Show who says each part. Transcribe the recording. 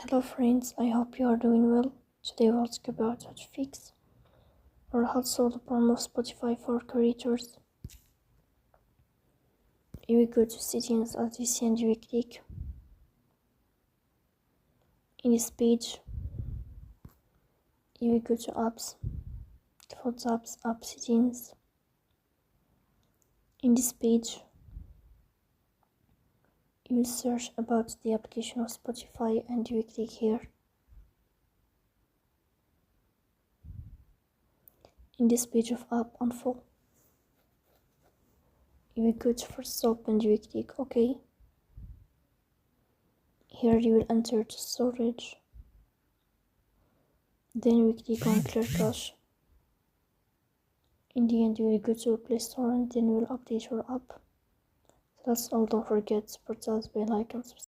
Speaker 1: Hello friends, I hope you are doing well. Today we'll talk about how to fix or how to solve the problem of Spotify for creators. You will go to settings as you see and you will click in this page. You will go to apps, default apps, app settings. In this page, you will search about the application of Spotify and you will click here. In this page of app info, you will go to first stop and you will click OK. Here you will enter the storage. Then we click on clear cache. In the end, you will go to Play Store and then you will update your app. That's all. Don't forget to support us by like and subscribe.